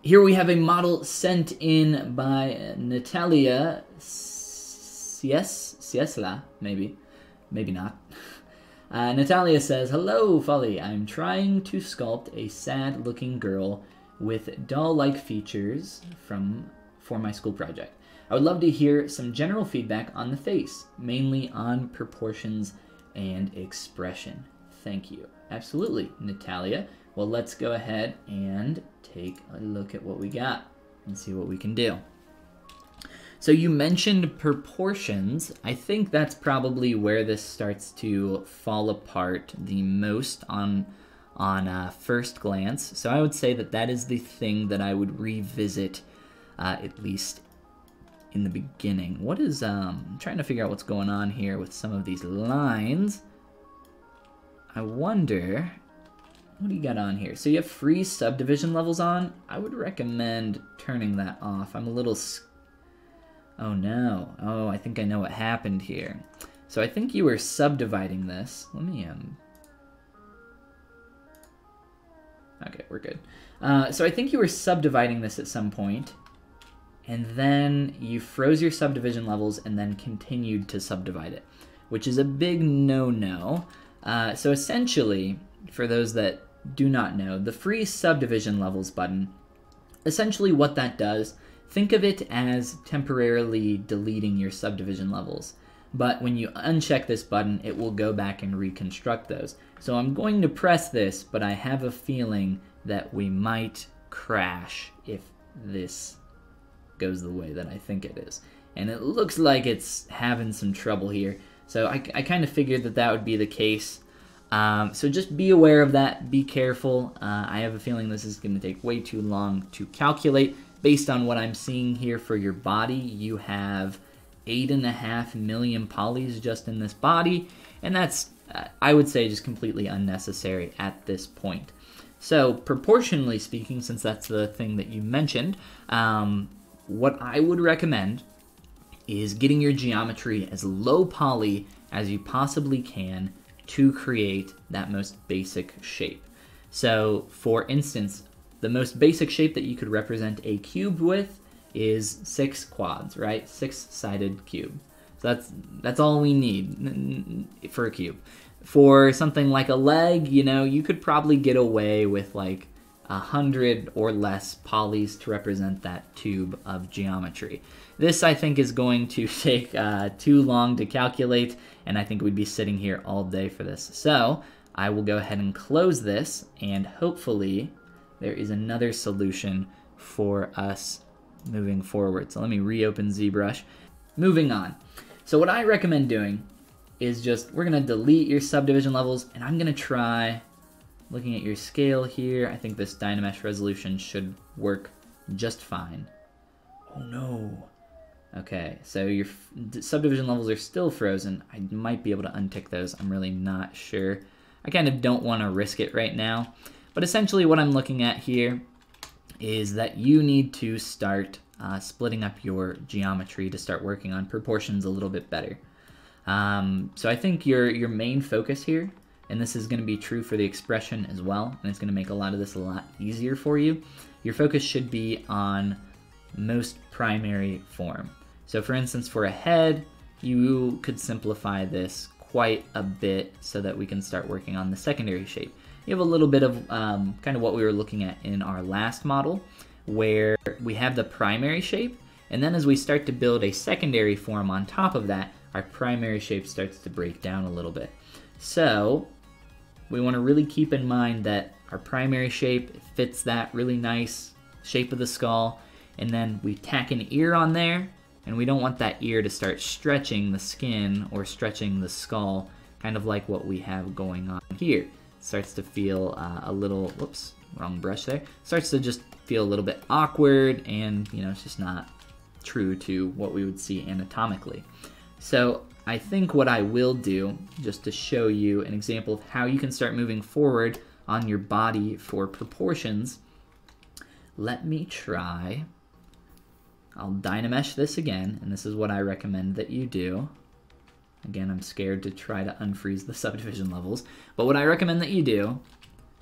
Here we have a model sent in by Natalia Ciesla, maybe not. Natalia says, "Hello, Folly. I'm trying to sculpt a sad-looking girl with doll-like features for my school project. I would love to hear some general feedback on the face, mainly on proportions and expression. Thank you." Absolutely, Natalia. Well, let's go ahead and take a look at what we got and see what we can do. So you mentioned proportions. I think that's probably where this starts to fall apart the most on first glance. So I would say that is the thing that I would revisit at least in the beginning. What is, I'm trying to figure out what's going on here with some of these lines. I wonder, what do you got on here? So you have free subdivision levels on. I would recommend turning that off. I'm a little, oh no. Oh, I think I know what happened here. So I think you were subdividing this. Let me, okay, we're good. So I think you were subdividing this at some point, and then you froze your subdivision levels and then continued to subdivide it, which is a big no-no. So essentially, for those that do not know, the free subdivision levels button, essentially what that does, think of it as temporarily deleting your subdivision levels. But when you uncheck this button, it will go back and reconstruct those. So I'm going to press this, but I have a feeling that we might crash if this goes the way that I think it is. And it looks like it's having some trouble here. So I kind of figured that would be the case. So just be aware of that. Be careful. I have a feeling this is going to take way too long to calculate. Based on what I'm seeing here for your body, you have 8.5 million polys just in this body. And that's, I would say, just completely unnecessary at this point. So proportionally speaking, since that's the thing that you mentioned, what I would recommend is getting your geometry as low poly as you possibly can to create that most basic shape. So for instance, the most basic shape that you could represent a cube with is 6 quads, right? 6-sided cube. So that's all we need for a cube. For something like a leg, you know, you could probably get away with like 100 or less polys to represent that tube of geometry. This, I think, is going to take too long to calculate, and I think we'd be sitting here all day for this. So I will go ahead and close this, and hopefully there is another solution for us moving forward. So let me reopen ZBrush. Moving on. So what I recommend doing is just, we're going to delete your subdivision levels, and I'm going to try looking at your scale here. I think this Dynamesh resolution should work just fine. Oh no. Okay, so your subdivision levels are still frozen. I might be able to untick those. I'm really not sure. I kind of don't want to risk it right now. But essentially what I'm looking at here is that you need to start splitting up your geometry to start working on proportions a little bit better. So I think your main focus here, and this is going to be true for the expression as well, and it's going to make a lot of this a lot easier for you, your focus should be on most primary form. So for instance, for a head, you could simplify this quite a bit so that we can start working on the secondary shape. You have a little bit of kind of what we were looking at in our last model, where we have the primary shape, and then as we start to build a secondary form on top of that, our primary shape starts to break down a little bit. So we want to really keep in mind that our primary shape fits that really nice shape of the skull, and then we tack an ear on there, and we don't want that ear to start stretching the skin or stretching the skull, kind of like what we have going on here. It starts to feel a little, whoops, wrong brush there, starts to just feel a little bit awkward, and you know, it's just not true to what we would see anatomically. So I think what I will do, just to show you an example of how you can start moving forward on your body for proportions, let me try, I'll Dynamesh this again, and this is what I recommend that you do. Again, I'm scared to try to unfreeze the subdivision levels, but what I recommend that you do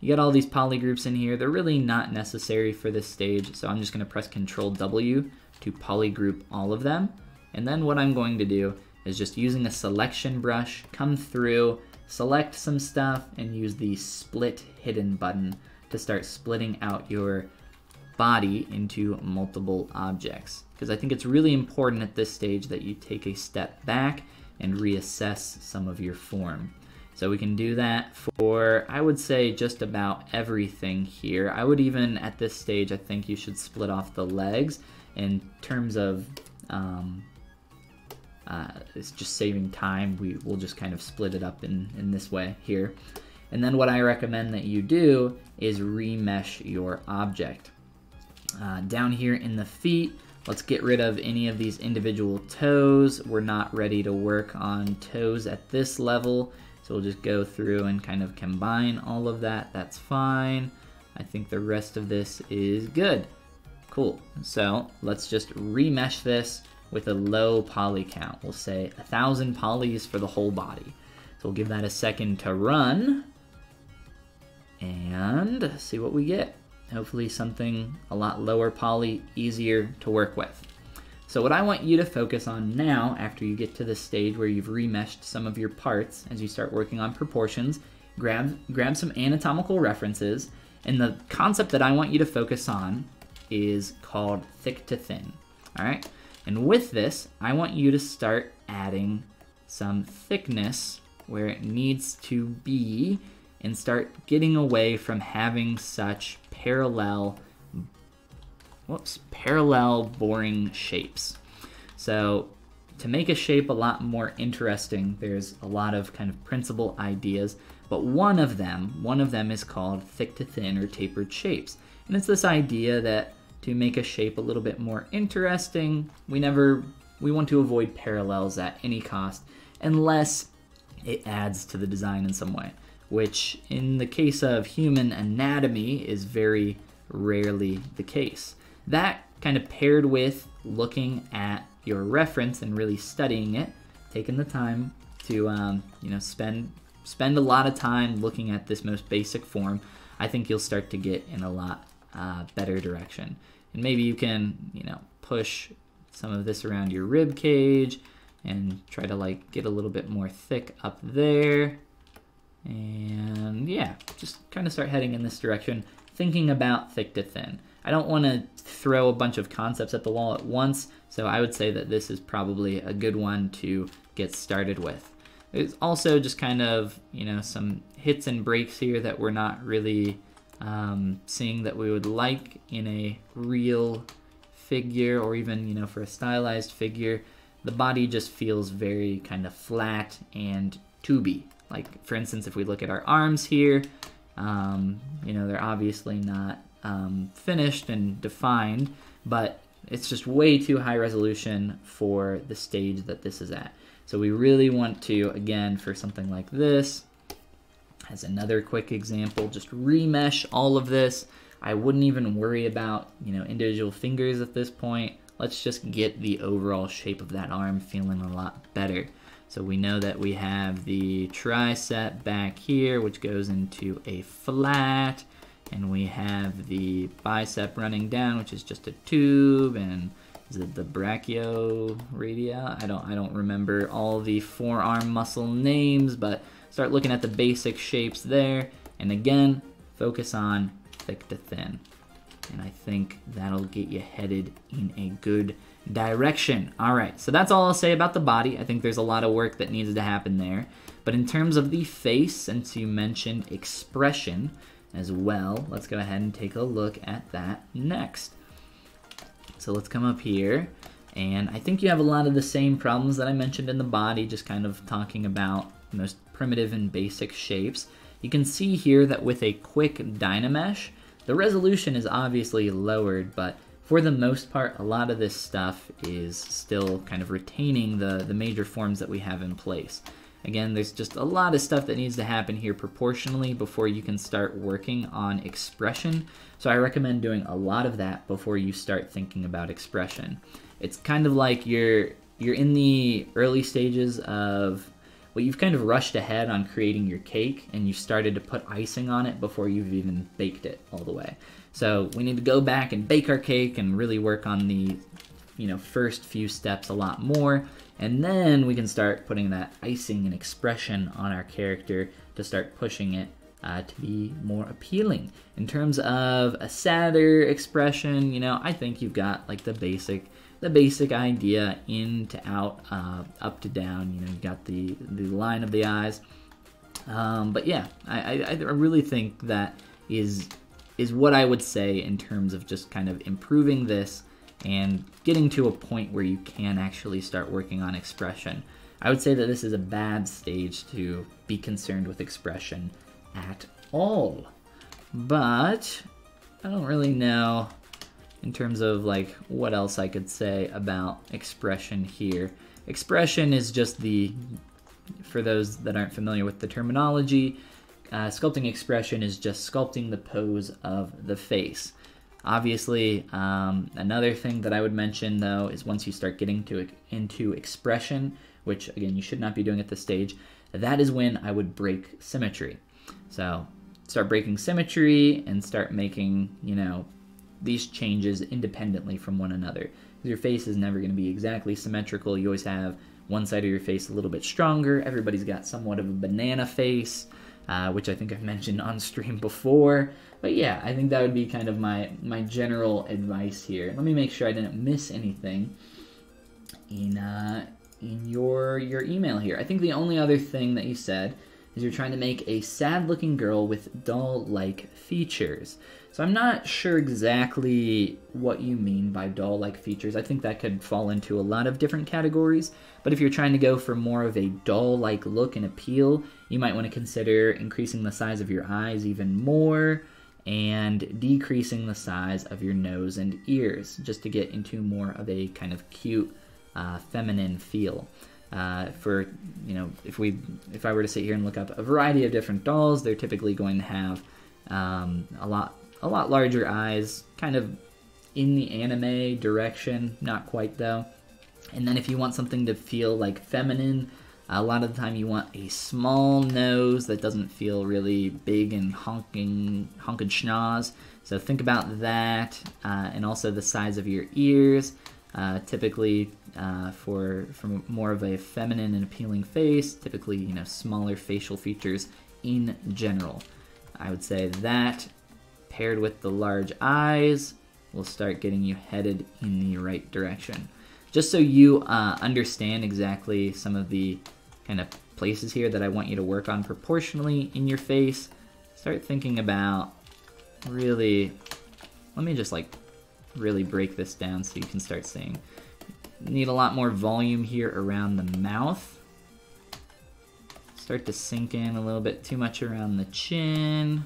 You get all these polygroups in here. They're really not necessary for this stage, so I'm just going to press Control W to polygroup all of them. And then what I'm going to do is just using a selection brush, come through, select some stuff, and use the Split Hidden button to start splitting out your body into multiple objects. Because I think it's really important at this stage that you take a step back and reassess some of your form. So we can do that for, I would say, just about everything here. I would even, at this stage, I think you should split off the legs in terms of it's just saving time. We'll just kind of split it up in this way here. And then what I recommend that you do is remesh your object. Down here in the feet, let's get rid of any of these individual toes. We're not ready to work on toes at this level, so we'll just go through and kind of combine all of that. That's fine. I think the rest of this is good. Cool. So let's just remesh this with a low poly count. We'll say 1,000 polys for the whole body. So we'll give that a second to run and see what we get. Hopefully something a lot lower poly, easier to work with. So what I want you to focus on now, after you get to the stage where you've remeshed some of your parts, as you start working on proportions, grab some anatomical references, and the concept that I want you to focus on is called thick to thin, all right? And with this, I want you to start adding some thickness where it needs to be and start getting away from having such parallel, boring shapes. So to make a shape a lot more interesting, there's a lot of kind of principal ideas, but one of them is called thick to thin or tapered shapes. And it's this idea that to make a shape a little bit more interesting, we want to avoid parallels at any cost unless it adds to the design in some way, which in the case of human anatomy is very rarely the case. That kind of paired with looking at your reference and really studying it, taking the time to spend a lot of time looking at this most basic form, I think you'll start to get in a lot better direction. And maybe you can, push some of this around your rib cage and try to get a little bit more thick up there. And yeah, just kind of start heading in this direction, thinking about thick to thin. I don't want to throw a bunch of concepts at the wall at once, so I would say that this is probably a good one to get started with. There's also just kind of, some hits and breaks here that we're not really seeing that we would like in a real figure, or even, for a stylized figure. The body just feels very kind of flat and tubey. Like, for instance, if we look at our arms here, they're obviously not finished and defined, but it's just way too high resolution for the stage that this is at. So we really want to, again, for something like this, as another quick example, just remesh all of this. I wouldn't even worry about, individual fingers at this point. Let's just get the overall shape of that arm feeling a lot better. So we know that we have the tricep back here, which goes into a flat, and we have the bicep running down, which is just a tube, and is it the brachioradii? I don't remember all the forearm muscle names, but start looking at the basic shapes there, and again, focus on thick to thin. And I think that'll get you headed in a good direction. All right, so that's all I'll say about the body. I think there's a lot of work that needs to happen there. But in terms of the face, since you mentioned expression as well, let's go ahead and take a look at that next. So let's come up here, and I think you have a lot of the same problems that I mentioned in the body, just kind of talking about the most primitive and basic shapes. You can see here that with a quick Dynamesh, the resolution is obviously lowered, but for the most part, a lot of this stuff is still kind of retaining the major forms that we have in place. Again, there's just a lot of stuff that needs to happen here proportionally before you can start working on expression. So I recommend doing a lot of that before you start thinking about expression. It's kind of like you're in the early stages of But you've kind of rushed ahead on creating your cake, and you've started to put icing on it before you've even baked it all the way. So we need to go back and bake our cake and really work on the first few steps a lot more, and then we can start putting that icing and expression on our character to start pushing it to be more appealing. In terms of a sadder expression, I think you've got like the basic idea, in to out, up to down. You've got the line of the eyes. But yeah, I really think that is what I would say in terms of just kind of improving this and getting to a point where you can actually start working on expression. I would say that this is a bad stage to be concerned with expression at all. But I don't really know in terms of like what else I could say about expression here. Expression is just for those that aren't familiar with the terminology, sculpting expression is just sculpting the pose of the face. Obviously, another thing that I would mention though is once you start getting into expression, which again you should not be doing at this stage, that is when I would break symmetry. So start breaking symmetry and start making, these changes independently from one another. Your face is never going to be exactly symmetrical. You always have one side of your face a little bit stronger. Everybody's got somewhat of a banana face, which I think I've mentioned on stream before. But yeah, I think that would be kind of my general advice here. Let me make sure I didn't miss anything in your email here. I think the only other thing that you said is you're trying to make a sad-looking girl with doll-like features. So I'm not sure exactly what you mean by doll-like features. I think that could fall into a lot of different categories. But if you're trying to go for more of a doll-like look and appeal, you might want to consider increasing the size of your eyes even more and decreasing the size of your nose and ears just to get into more of a kind of cute, feminine feel. If I were to sit here and look up a variety of different dolls, they're typically going to have a lot larger eyes, kind of in the anime direction, not quite though. And then if you want something to feel like feminine, a lot of the time you want a small nose that doesn't feel really big and honking schnoz. So think about that, and also the size of your ears. Typically, for more of a feminine and appealing face, typically smaller facial features in general. I would say that paired with the large eyes will start getting you headed in the right direction. Just so you understand exactly some of the kind of places here that I want you to work on proportionally in your face, start thinking about really, let me just really break this down so you can start seeing. You need a lot more volume here around the mouth. Start to sink in a little bit too much around the chin.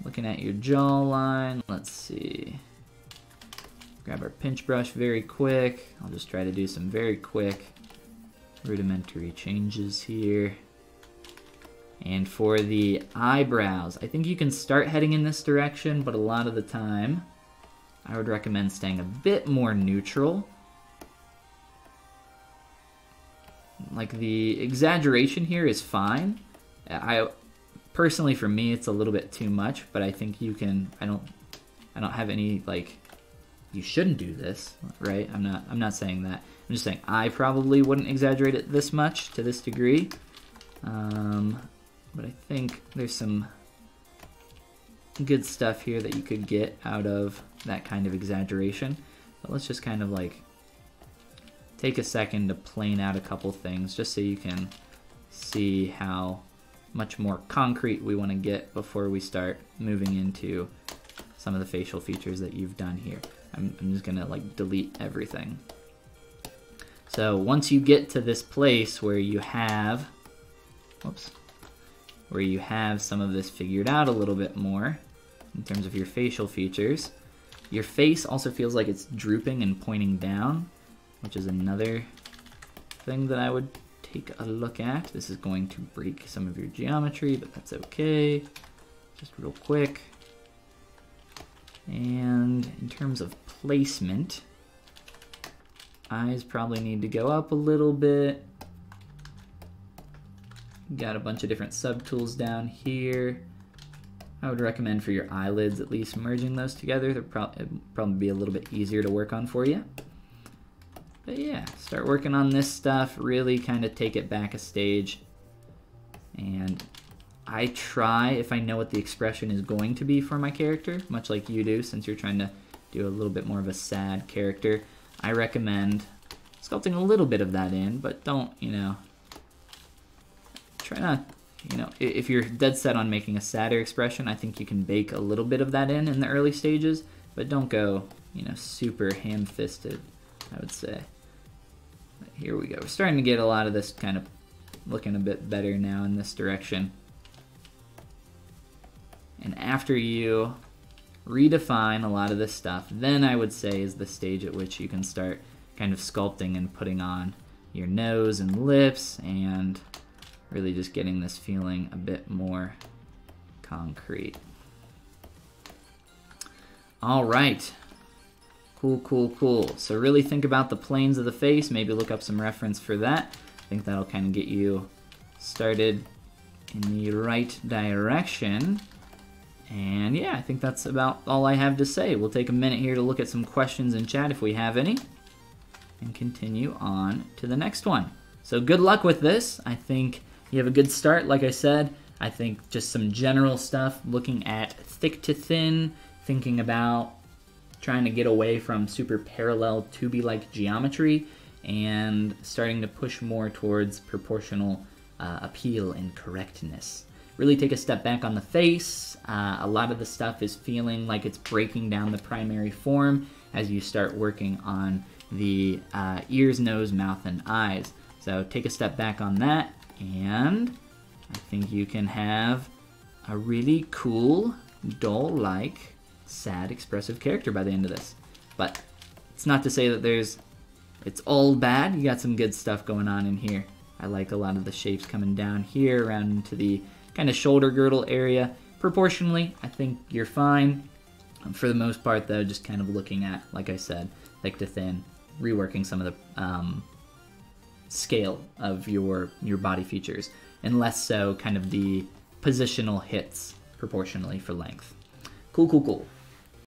Looking at your jawline, let's see. Grab our pinch brush very quick. I'll just try to do some very quick rudimentary changes here. And for the eyebrows, I think you can start heading in this direction, but a lot of the time, I would recommend staying a bit more neutral. Like the exaggeration here is fine. Personally, for me, it's a little bit too much, but I think you can. I don't have any you shouldn't do this, right? I'm not saying that. I'm just saying I probably wouldn't exaggerate it this much to this degree. But I think there's some good stuff here that you could get out of that kind of exaggeration. But let's just kind of take a second to plane out a couple things just so you can see how much more concrete we want to get before we start moving into some of the facial features that you've done here. I'm just gonna delete everything. So once you get to this place where you have, where you have some of this figured out a little bit more in terms of your facial features, your face also feels like it's drooping and pointing down, which is another thing that I would take a look at. This is going to break some of your geometry, but that's okay. Just real quick. And in terms of placement, eyes probably need to go up a little bit. Got a bunch of different subtools down here. I would recommend for your eyelids at least merging those together. It'd probably be a little bit easier to work on for you. But yeah, start working on this stuff, really kind of take it back a stage. And I try, if I know what the expression is going to be for my character, much like you do since you're trying to do a little bit more of a sad character, I recommend sculpting a little bit of that in, but don't, you know, try not, you know, if you're dead set on making a sadder expression, I think you can bake a little bit of that in the early stages, but don't go, you know, super ham-fisted, I would say. But here we go. We're starting to get a lot of this kind of looking a bit better now in this direction. And after you redefine a lot of this stuff, then I would say is the stage at which you can start kind of sculpting and putting on your nose and lips and really just getting this feeling a bit more concrete. All right. Cool, cool, cool. So really think about the planes of the face, maybe look up some reference for that. I think that'll kind of get you started in the right direction. And yeah, I think that's about all I have to say. We'll take a minute here to look at some questions in chat if we have any, and continue on to the next one. So good luck with this. I think you have a good start, like I said. I think just some general stuff, looking at thick to thin, thinking about trying to get away from super parallel tubey-like geometry, and starting to push more towards proportional appeal and correctness. Really take a step back on the face. A lot of the stuff is feeling like it's breaking down the primary form as you start working on the ears, nose, mouth, and eyes. So take a step back on that, and I think you can have a really cool, doll-like, sad, expressive character by the end of this. But it's not to say that it's all bad. You got some good stuff going on in here. I like a lot of the shapes coming down here around into the kind of shoulder girdle area. Proportionally, I think you're fine. For the most part, though, just kind of looking at, like I said, thick to thin, reworking some of the scale of your body features, and less so kind of the positional hits proportionally for length. Cool, cool, cool.